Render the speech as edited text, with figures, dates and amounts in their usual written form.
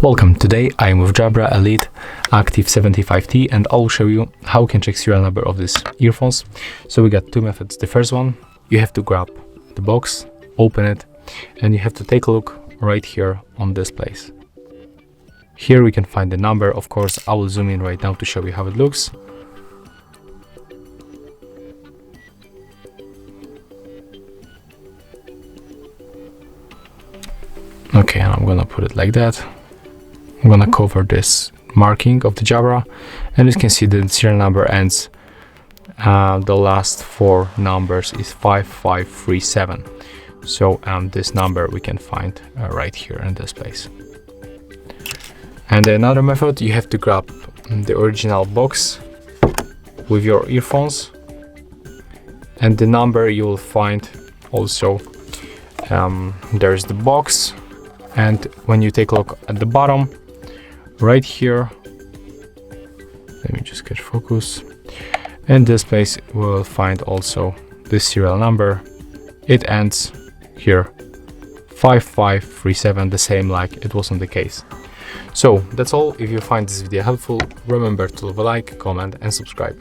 Welcome, today I am with JABRA Elite Active 75T and I'll show you how you can check serial number of these earphones. So we got two methods. The first one, you have to grab the box, open it, and you have to take a look right here on this place. Here we can find the number. Of course, I will zoom in right now to show you how it looks. Okay, and I'm gonna put it like that. I'm gonna cover this marking of the JABRA, and you can see the serial number ends. The last four numbers is 5537. So this number we can find right here in this place. And another method, you have to grab the original box with your earphones, and the number you will find also. There's the box, and when you take a look at the bottom right here, let me just get focus. In this place we will find also this serial number. It ends here 5537, the same like it was on the case. So that's all. If you find this video helpful, remember to leave a like, comment and subscribe.